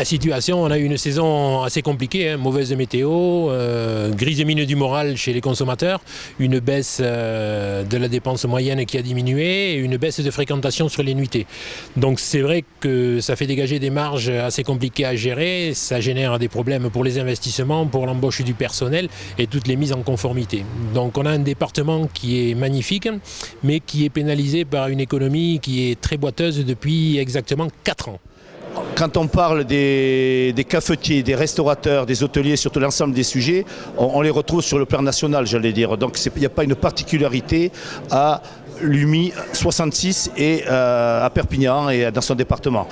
La situation, on a eu une saison assez compliquée, hein, mauvaise météo, grise mine du moral chez les consommateurs, une baisse de la dépense moyenne qui a diminué et une baisse de fréquentation sur les nuitées. Donc c'est vrai que ça fait dégager des marges assez compliquées à gérer, ça génère des problèmes pour les investissements, pour l'embauche du personnel et toutes les mises en conformité. Donc on a un département qui est magnifique, mais qui est pénalisé par une économie qui est très boiteuse depuis exactement 4 ans. Quand on parle des cafetiers, des restaurateurs, des hôteliers, surtout l'ensemble des sujets, on les retrouve sur le plan national, j'allais dire. Donc il n'y a pas une particularité à l'UMI 66 et à Perpignan et dans son département.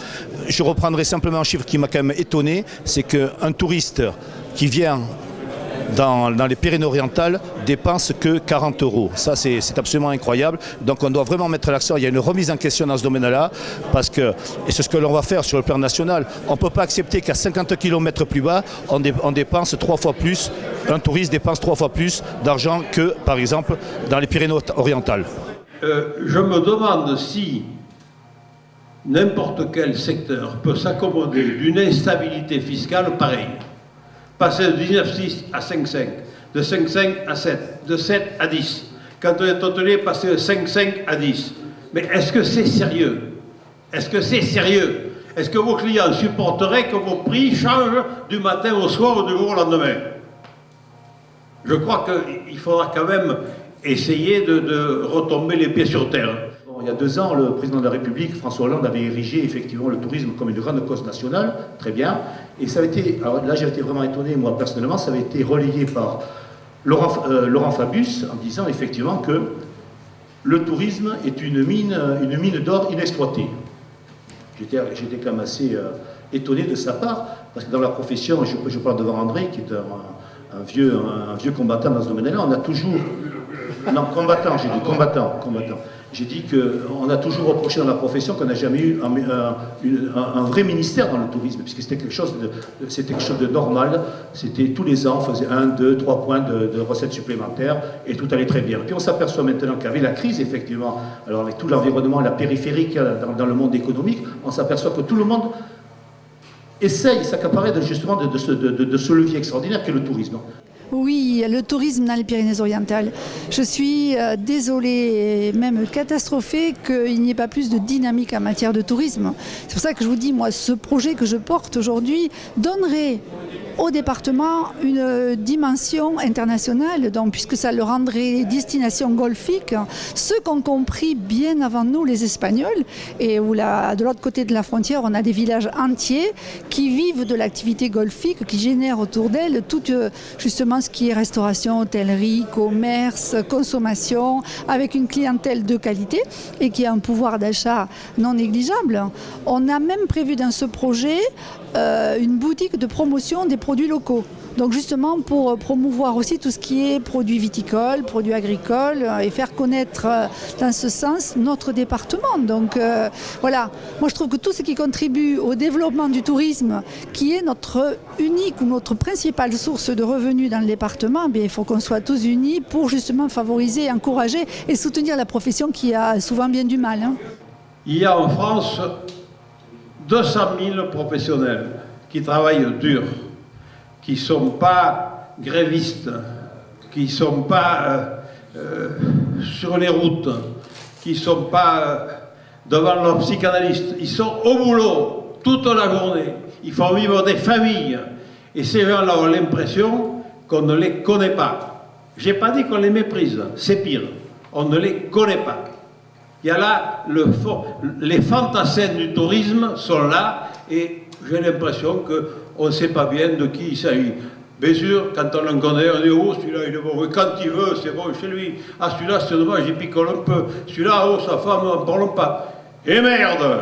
Je reprendrai simplement un chiffre qui m'a quand même étonné, c'est qu'un touriste qui vient dans les Pyrénées-Orientales dépense que 40 €. Ça, c'est absolument incroyable. Donc on doit vraiment mettre l'accent. Il y a une remise en question dans ce domaine-là, parce que, et c'est ce que l'on va faire sur le plan national, on ne peut pas accepter qu'à 50 km plus bas, on dépense 3 fois plus, un touriste dépense 3 fois plus d'argent que, par exemple, dans les Pyrénées-Orientales. Je me demande si n'importe quel secteur peut s'accommoder d'une instabilité fiscale pareille. Passer de 19,6 à 5,5, de 5,5 à 7, de 7 à 10. Quand on est hôtelier, passer de 5,5 à 10. Mais est-ce que c'est sérieux? Est-ce que c'est sérieux? Est-ce que vos clients supporteraient que vos prix changent du matin au soir ou du jour au lendemain? Je crois qu'il faudra quand même essayer de retomber les pieds sur terre. Il y a 2 ans, le président de la République, François Hollande, avait érigé effectivement le tourisme comme une grande cause nationale, très bien. Et ça a été, alors là j'ai été vraiment étonné, moi personnellement, ça avait été relayé par Laurent Fabius en disant effectivement que le tourisme est une mine d'or inexploitée. J'étais quand même assez étonné de sa part, parce que dans la profession, je parle devant André, qui est un vieux combattant dans ce domaine-là, on a toujours... Non, combattant, j'ai dit combattant. J'ai dit qu'on a toujours reproché dans la profession qu'on n'a jamais eu un vrai ministère dans le tourisme, puisque c'était quelque chose de normal. C'était tous les ans, on faisait 1, 2, 3 points de recettes supplémentaires et tout allait très bien. Puis on s'aperçoit maintenant qu'avec la crise, effectivement, alors avec tout l'environnement, la périphérie qu'il y a dans le monde économique, on s'aperçoit que tout le monde essaye, s'accaparer justement de ce levier extraordinaire qu'est le tourisme. Oui, le tourisme dans les Pyrénées-Orientales. Je suis désolée et même catastrophée qu'il n'y ait pas plus de dynamique en matière de tourisme. C'est pour ça que je vous dis, moi, ce projet que je porte aujourd'hui donnerait au département une dimension internationale, donc, puisque ça le rendrait destination golfique, ce qu'ont compris bien avant nous les Espagnols, et où de l'autre côté de la frontière, on a des villages entiers qui vivent de l'activité golfique, qui génèrent autour d'elles tout justement ce qui est restauration, hôtellerie, commerce, consommation, avec une clientèle de qualité et qui a un pouvoir d'achat non négligeable. On a même prévu dans ce projet une boutique de promotion des produits locaux. Donc justement pour promouvoir aussi tout ce qui est produits viticoles, produits agricoles et faire connaître dans ce sens notre département. Donc voilà, moi je trouve que tout ce qui contribue au développement du tourisme, qui est notre unique ou notre principale source de revenus dans le département, bien, il faut qu'on soit tous unis pour justement favoriser, encourager et soutenir la profession qui a souvent bien du mal. Il y a en France 200 000 professionnels qui travaillent dur, qui ne sont pas grévistes, qui ne sont pas sur les routes, qui ne sont pas devant leur psychanalyste. Ils sont au boulot toute la journée. Ils font vivre des familles. Et ces gens-là ont l'impression qu'on ne les connaît pas. Je n'ai pas dit qu'on les méprise, c'est pire. On ne les connaît pas. Il y a là, les fantassins du tourisme sont là et j'ai l'impression qu'on ne sait pas bien de qui il s'agit. Bien sûr, quand on le connaît, on dit « Oh, celui-là, il est bon. » Quand il veut, c'est bon chez lui. « Ah, celui-là, c'est dommage, il picole un peu. Celui-là, oh, sa femme, n'en parlons pas. » Et merde!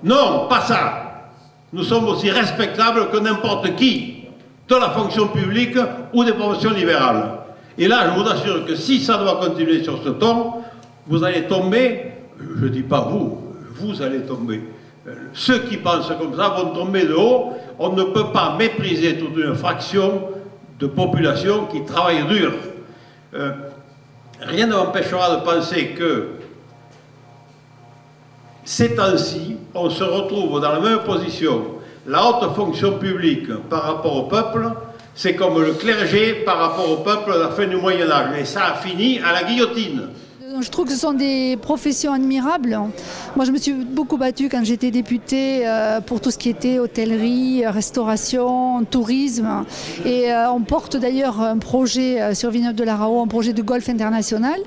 Non, pas ça! Nous sommes aussi respectables que n'importe qui, de la fonction publique ou des professions libérales. Et là, je vous assure que si ça doit continuer sur ce ton, vous allez tomber, je ne dis pas vous allez tomber. Ceux qui pensent comme ça vont tomber de haut. On ne peut pas mépriser toute une fraction de population qui travaille dur. Rien ne m'empêchera de penser que ces temps-ci, on se retrouve dans la même position la haute fonction publique par rapport au peuple, c'est comme le clergé par rapport au peuple à la fin du Moyen-Âge. Et ça a fini à la guillotine. Je trouve que ce sont des professions admirables. Moi, je me suis beaucoup battue quand j'étais députée pour tout ce qui était hôtellerie, restauration, tourisme. Et on porte d'ailleurs un projet sur Villeneuve-de-la-Raho, un projet de golf international,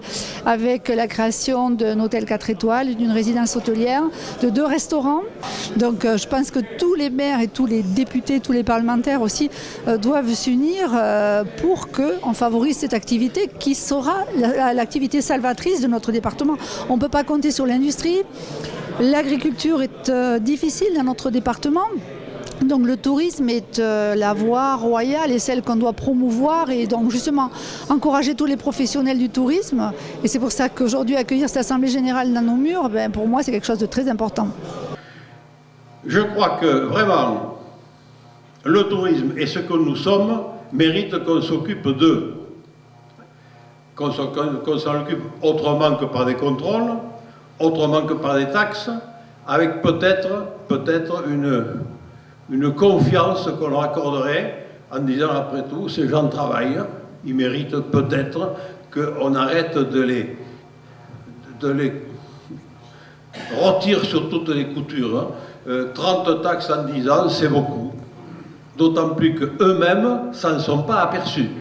avec la création d'un hôtel 4 étoiles, d'une résidence hôtelière, de 2 restaurants. Donc je pense que tous les maires et tous les députés, tous les parlementaires aussi doivent s'unir pour qu'on favorise cette activité qui sera l'activité salvatrice de notre département. On ne peut pas compter sur l'industrie. L'agriculture est difficile dans notre département. Donc le tourisme est la voie royale et celle qu'on doit promouvoir et donc justement encourager tous les professionnels du tourisme. Et c'est pour ça qu'aujourd'hui accueillir cette assemblée générale dans nos murs, pour moi c'est quelque chose de très important. Je crois que vraiment le tourisme et ce que nous sommes méritent qu'on s'occupe d'eux. Qu'on s'en occupe autrement que par des contrôles, autrement que par des taxes, avec peut-être une confiance qu'on leur accorderait en disant après tout, ces gens travaillent, ils méritent peut-être qu'on arrête de les rôtir sur toutes les coutures. 30 taxes en 10 ans, c'est beaucoup. D'autant plus qu'eux-mêmes ne s'en sont pas aperçus.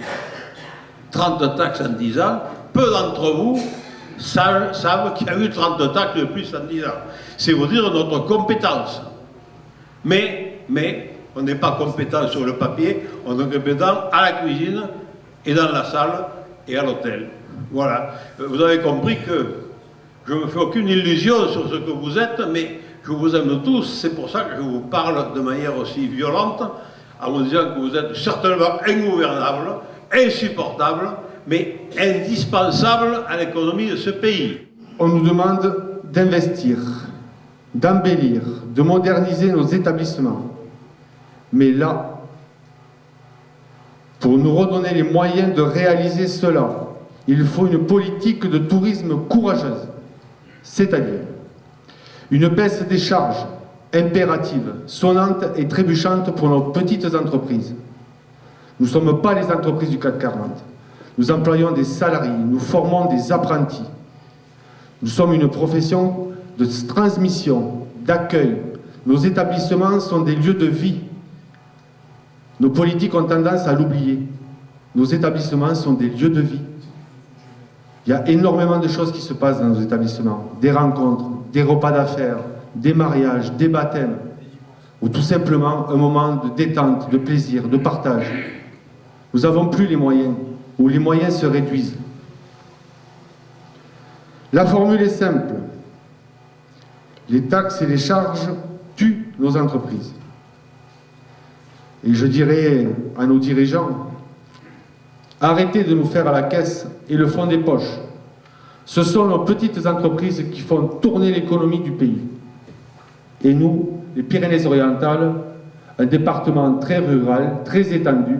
30 taxes en 10 ans, peu d'entre vous savent qu'il y a eu 30 taxes de plus en 10 ans. C'est vous dire notre compétence. Mais on n'est pas compétent sur le papier, on est compétent à la cuisine et dans la salle et à l'hôtel. Voilà. Vous avez compris que je ne me fais aucune illusion sur ce que vous êtes, mais je vous aime tous, c'est pour ça que je vous parle de manière aussi violente, en vous disant que vous êtes certainement ingouvernable, insupportable, mais indispensable à l'économie de ce pays. On nous demande d'investir, d'embellir, de moderniser nos établissements. Mais là, pour nous redonner les moyens de réaliser cela, il faut une politique de tourisme courageuse, c'est-à-dire une baisse des charges impérative, sonnante et trébuchante pour nos petites entreprises. Nous ne sommes pas les entreprises du CAC 40. Nous employons des salariés, nous formons des apprentis. Nous sommes une profession de transmission, d'accueil. Nos établissements sont des lieux de vie. Nos politiques ont tendance à l'oublier. Nos établissements sont des lieux de vie. Il y a énormément de choses qui se passent dans nos établissements. Des rencontres, des repas d'affaires, des mariages, des baptêmes, ou tout simplement un moment de détente, de plaisir, de partage. Nous n'avons plus les moyens, ou les moyens se réduisent. La formule est simple. Les taxes et les charges tuent nos entreprises. Et je dirais à nos dirigeants, arrêtez de nous faire à la caisse et le fond des poches. Ce sont nos petites entreprises qui font tourner l'économie du pays. Et nous, les Pyrénées-Orientales, un département très rural, très étendu,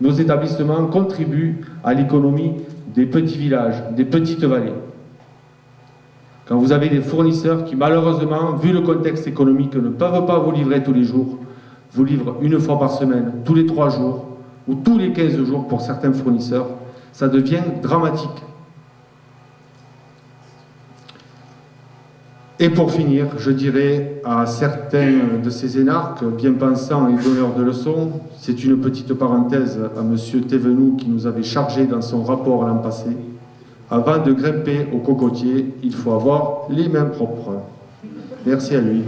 nos établissements contribuent à l'économie des petits villages, des petites vallées. Quand vous avez des fournisseurs qui, malheureusement, vu le contexte économique, ne peuvent pas vous livrer tous les jours, vous livrent une fois par semaine, tous les 3 jours, ou tous les 15 jours pour certains fournisseurs, ça devient dramatique. Et pour finir, je dirais à certains de ces énarques, bien pensants et donneurs de leçons, c'est une petite parenthèse à M. Thévenoud qui nous avait chargé dans son rapport l'an passé, avant de grimper au cocotier, il faut avoir les mains propres. Merci à lui.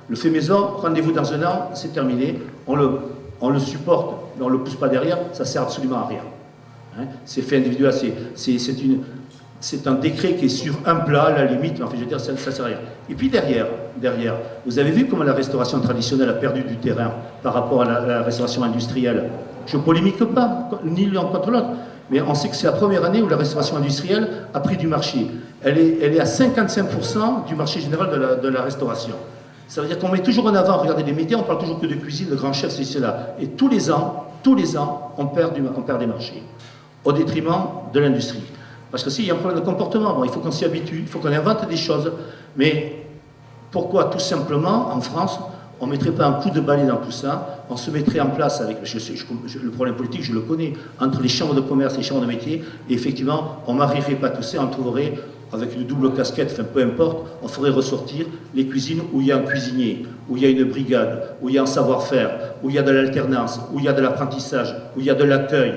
Le fait maison, rendez-vous dans un an, c'est terminé, on le supporte, mais on ne le pousse pas derrière, ça ne sert absolument à rien. Hein, c'est fait individuel, c'est un décret qui est sur un plat, à la limite, enfin je veux dire, ça ne sert à rien. Et puis derrière, vous avez vu comment la restauration traditionnelle a perdu du terrain par rapport à la restauration industrielle. Je ne polémique pas, ni l'un contre l'autre, mais on sait que c'est la première année où la restauration industrielle a pris du marché. Elle est à 55% du marché général de la restauration. Ça veut dire qu'on met toujours en avant, regardez les médias, on parle toujours que de cuisine, de grands chefs, ceci, cela. Et tous les ans, on perd des marchés, au détriment de l'industrie. Parce que s'il y a un problème de comportement, bon, il faut qu'on s'y habitue, il faut qu'on invente des choses. Mais pourquoi tout simplement, en France, on ne mettrait pas un coup de balai dans tout ça, on se mettrait en place avec, le problème politique, je le connais, entre les chambres de commerce et les chambres de métier, et effectivement, on ne marierait pas tout ça, on trouverait, avec une double casquette, enfin peu importe, on ferait ressortir les cuisines où il y a un cuisinier, où il y a une brigade, où il y a un savoir-faire, où il y a de l'alternance, où il y a de l'apprentissage, où il y a de l'accueil,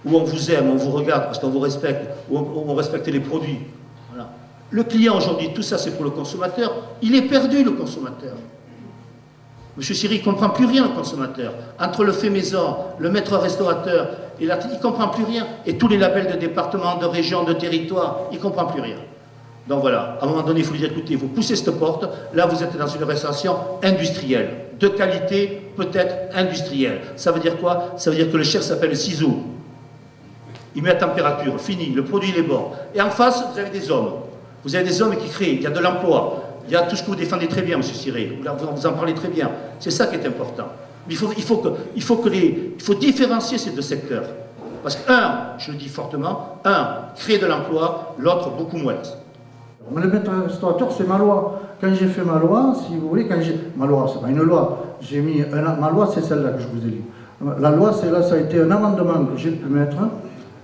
où on vous aime, on vous regarde parce qu'on vous respecte, où on respecte les produits. Voilà. Le client aujourd'hui, tout ça c'est pour le consommateur, il est perdu le consommateur. Monsieur Siri, il ne comprend plus rien le consommateur. Entre le fait maison, le maître restaurateur, et il ne comprend plus rien. Et tous les labels de département, de région, de territoire, il ne comprend plus rien. Donc voilà, à un moment donné, il faut lui dire, écoutez, vous poussez cette porte, là vous êtes dans une restauration industrielle, de qualité peut-être industrielle. Ça veut dire quoi? Ça veut dire que le chef s'appelle ciseau. Il met la température, fini, le produit il est bon. Et en face, vous avez des hommes. Vous avez des hommes qui créent, il y a de l'emploi. Il y a tout ce que vous défendez très bien, M. Siré. Vous en parlez très bien. C'est ça qui est important. Il faut différencier ces deux secteurs. Parce qu'un, je le dis fortement, crée de l'emploi, l'autre beaucoup moins. Le maître restaurateur, c'est ma loi. Quand j'ai fait ma loi, si vous voulez, ma loi, c'est pas une loi. J'ai mis ma loi, c'est celle-là que je vous ai dit. La loi, c'est là, ça a été un amendement que j'ai pu mettre.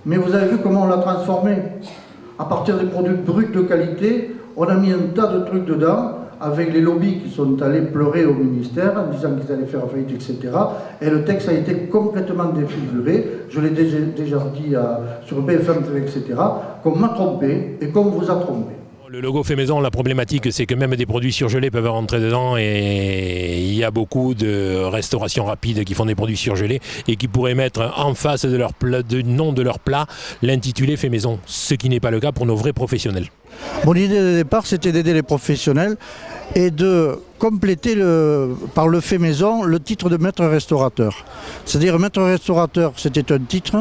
Mais vous avez vu comment on l'a transformé. À partir des produits bruts de qualité, on a mis un tas de trucs dedans, avec les lobbies qui sont allés pleurer au ministère en disant qu'ils allaient faire faillite, etc. Et le texte a été complètement défiguré. Je l'ai déjà dit sur BFM, etc. Qu'on m'a trompé et qu'on vous a trompé. Le logo fait maison, la problématique, c'est que même des produits surgelés peuvent rentrer dedans et il y a beaucoup de restauration rapide qui font des produits surgelés et qui pourraient mettre en face de leur nom de leur plat l'intitulé fait maison, ce qui n'est pas le cas pour nos vrais professionnels. Mon idée de départ, c'était d'aider les professionnels et de compléter par le fait maison le titre de maître restaurateur. C'est-à-dire maître restaurateur, c'était un titre,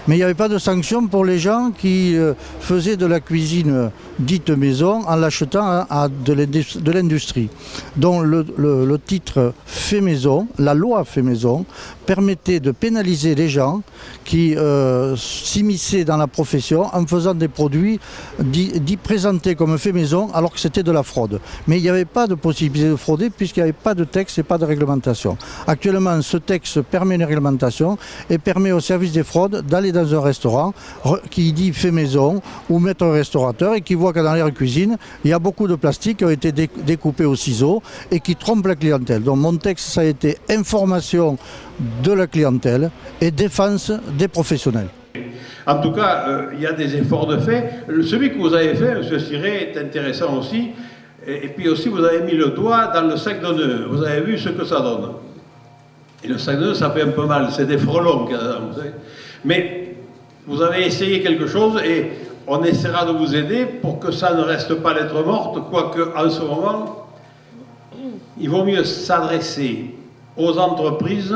mais il n'y avait pas de sanction pour les gens qui faisaient de la cuisine dite maison en l'achetant à de l'industrie. Donc le titre fait maison, la loi fait maison, permettait de pénaliser les gens qui s'immisçaient dans la profession en faisant des produits dits présentés comme fait maison alors que c'était de la fraude. Mais il n'y avait pas de possibilité de frauder puisqu'il n'y avait pas de texte et pas de réglementation. Actuellement, ce texte permet une réglementation et permet au service des fraudes d'aller dans un restaurant qui dit fait maison ou maître restaurateur et qui voit que dans leur cuisine, il y a beaucoup de plastique qui ont été découpés au ciseau et qui trompent la clientèle. Donc mon texte, ça a été information de la clientèle et défense des professionnels. En tout cas, il y a des efforts de fait. Celui que vous avez fait, M. Siré, est intéressant aussi. Et puis aussi, vous avez mis le doigt dans le sac de nœuds. Vous avez vu ce que ça donne. Et le sac de nœuds, ça fait un peu mal. C'est des frelons qu'il y a dedans, vous savez. Mais vous avez essayé quelque chose et on essaiera de vous aider pour que ça ne reste pas lettre morte, quoique en ce moment, il vaut mieux s'adresser aux entreprises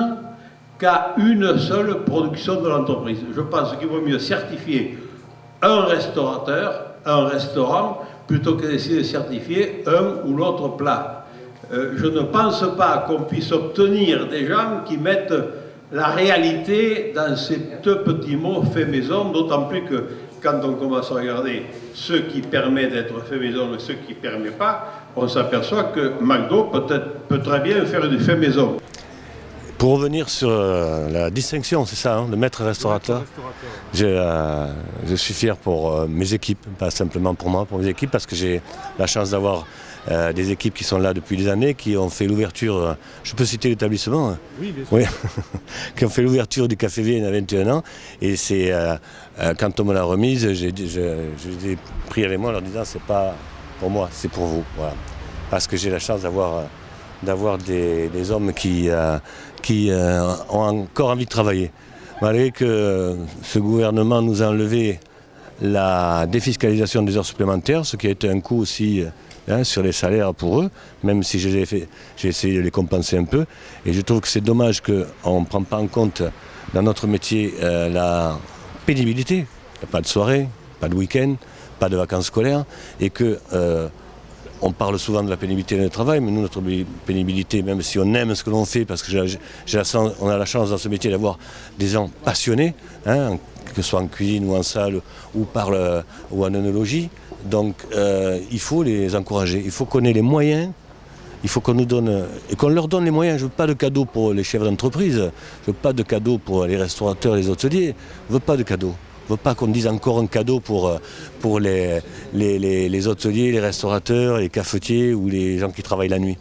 qu'à une seule production de l'entreprise. Je pense qu'il vaut mieux certifier un restaurateur, un restaurant, plutôt que d'essayer de certifier un ou l'autre plat. Je ne pense pas qu'on puisse obtenir des gens qui mettent la réalité dans ces deux petits mots fait maison, d'autant plus que quand on commence à regarder ce qui permet d'être fait maison et ce qui ne permet pas, on s'aperçoit que McDo peut très bien faire du fait maison. Pour revenir sur la distinction, c'est ça, hein, le maître restaurateur. Je suis fier pour mes équipes, pas simplement pour moi, pour mes équipes, parce que j'ai la chance d'avoir des équipes qui sont là depuis des années, qui ont fait l'ouverture, je peux citer l'établissement, oui, bien sûr. Oui, qui ont fait l'ouverture du Café Vienne à 21 ans, et c'est quand on me l'a remise, je les ai pris avec moi en leur disant c'est pas pour moi, c'est pour vous, voilà. Parce que j'ai la chance d'avoir des hommes qui ont encore envie de travailler. Malgré que ce gouvernement nous a enlevé la défiscalisation des heures supplémentaires, ce qui a été un coût aussi sur les salaires pour eux, même si j'ai essayé de les compenser un peu. Et je trouve que c'est dommage qu'on ne prenne pas en compte dans notre métier la pénibilité. Il n'y a pas de soirée, pas de week-end, pas de vacances scolaires, et que On parle souvent de la pénibilité dans le travail, mais nous, notre pénibilité, même si on aime ce que l'on fait, parce que on a la chance dans ce métier d'avoir des gens passionnés, hein, que ce soit en cuisine ou en salle ou ou en œnologie. Donc il faut les encourager, il faut qu'on ait les moyens, il faut qu'on nous donne et qu'on leur donne les moyens. Je ne veux pas de cadeaux pour les chefs d'entreprise, je ne veux pas de cadeaux pour les restaurateurs, les hôteliers, je ne veux pas de cadeaux. Je ne veux pas qu'on dise encore un cadeau pour les hôteliers, les restaurateurs, les cafetiers ou les gens qui travaillent la nuit.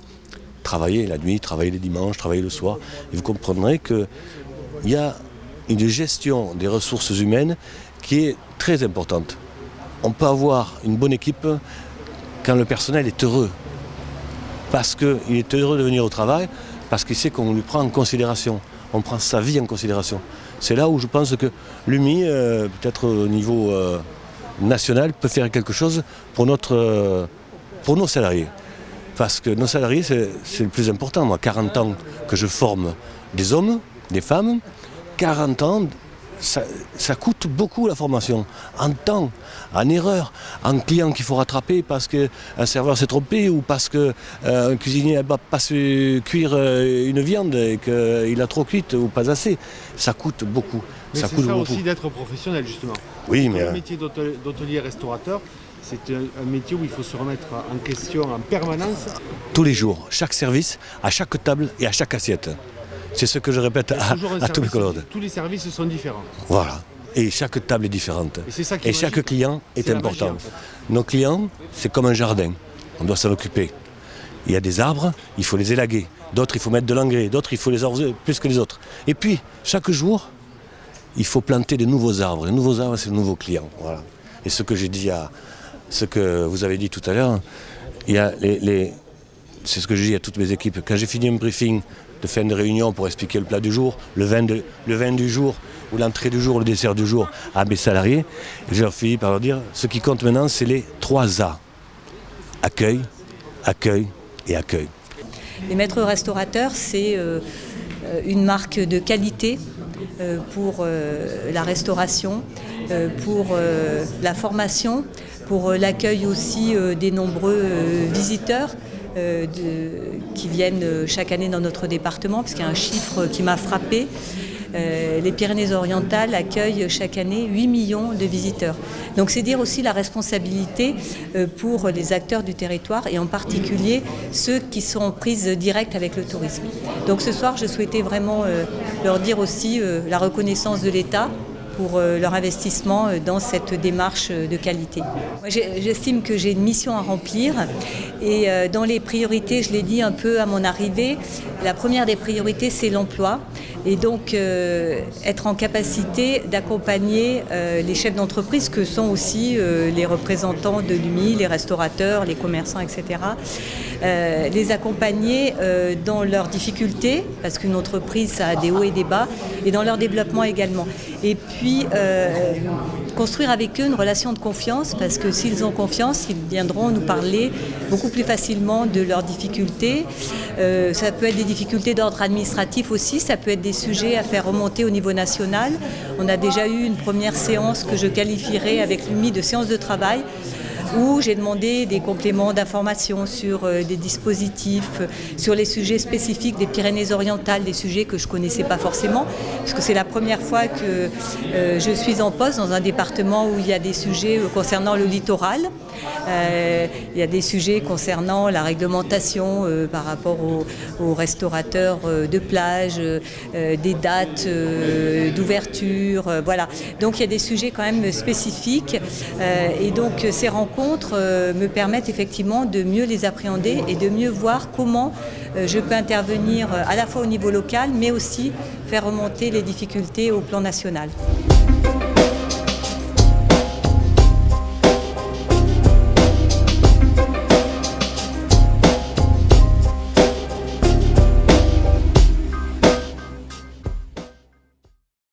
Travailler la nuit, travailler les dimanches, travailler le soir. Et vous comprendrez qu'il y a une gestion des ressources humaines qui est très importante. On peut avoir une bonne équipe quand le personnel est heureux. Parce qu'il est heureux de venir au travail, parce qu'il sait qu'on lui prend en considération. On prend sa vie en considération. C'est là où je pense que l'UMI, peut-être au niveau national, peut faire quelque chose pour nos salariés. Parce que nos salariés, c'est le plus important. Moi, 40 ans que je forme des hommes, des femmes, 40 ans, ça coûte beaucoup la formation. En temps, en erreur, en client qu'il faut rattraper parce qu'un serveur s'est trompé ou parce qu'un cuisinier n'a pas su cuire une viande et qu'il a trop cuite ou pas assez. Ça coûte beaucoup. Mais c'est ça aussi d'être professionnel, justement. Oui, mais le métier d'hôtelier-restaurateur, c'est un métier où il faut se remettre en question en permanence. Tous les jours, chaque service, à chaque table et à chaque assiette. C'est ce que je répète à tous mes collègues. Tous les services sont différents. Voilà. Et chaque table est différente. Et chaque client est important. Magie, en fait. Nos clients, c'est comme un jardin. On doit s'en occuper. Il y a des arbres, il faut les élaguer. D'autres, il faut mettre de l'engrais. D'autres, il faut les arroser plus que les autres. Et puis, chaque jour, il faut planter de nouveaux arbres. Les nouveaux arbres, c'est de nouveaux clients. Voilà. Et ce que j'ai dit ce que vous avez dit tout à l'heure, il y a c'est ce que je dis à toutes mes équipes. Quand j'ai fini un briefing de fin de réunion pour expliquer le plat du jour, le vin du jour, ou l'entrée du jour, le dessert du jour à mes salariés, je leur finis par leur dire, ce qui compte maintenant, c'est les 3 A. Accueil, accueil et accueil. Les maîtres restaurateurs, c'est une marque de qualité pour la restauration, pour la formation, pour l'accueil aussi des nombreux visiteurs qui viennent chaque année dans notre département, parce qu'il y a un chiffre qui m'a frappé. Les Pyrénées-Orientales accueillent chaque année 8 millions de visiteurs. Donc c'est dire aussi la responsabilité pour les acteurs du territoire et en particulier ceux qui sont en prise directe avec le tourisme. Donc ce soir, je souhaitais vraiment leur dire aussi la reconnaissance de l'État pour leur investissement dans cette démarche de qualité. Moi, j'estime que j'ai une mission à remplir et dans les priorités, je l'ai dit un peu à mon arrivée, la première des priorités, c'est l'emploi et donc être en capacité d'accompagner les chefs d'entreprise que sont aussi les représentants de l'UMI, les restaurateurs, les commerçants, etc. Les accompagner dans leurs difficultés, parce qu'une entreprise, ça a des hauts et des bas, et dans leur développement également. Et puis, construire avec eux une relation de confiance, parce que s'ils ont confiance, ils viendront nous parler beaucoup plus facilement de leurs difficultés. Ça peut être des difficultés d'ordre administratif aussi, ça peut être des sujets à faire remonter au niveau national. On a déjà eu une première séance que je qualifierais avec l'UMI de séance de travail, où j'ai demandé des compléments d'information sur des dispositifs, sur les sujets spécifiques des Pyrénées-Orientales, des sujets que je ne connaissais pas forcément, parce que c'est la première fois que je suis en poste dans un département où il y a des sujets concernant le littoral, il y a des sujets concernant la réglementation par rapport aux restaurateurs de plage, des dates d'ouverture, voilà. Donc il y a des sujets quand même spécifiques et donc ces rencontres me permettent effectivement de mieux les appréhender et de mieux voir comment je peux intervenir à la fois au niveau local mais aussi faire remonter les difficultés au plan national.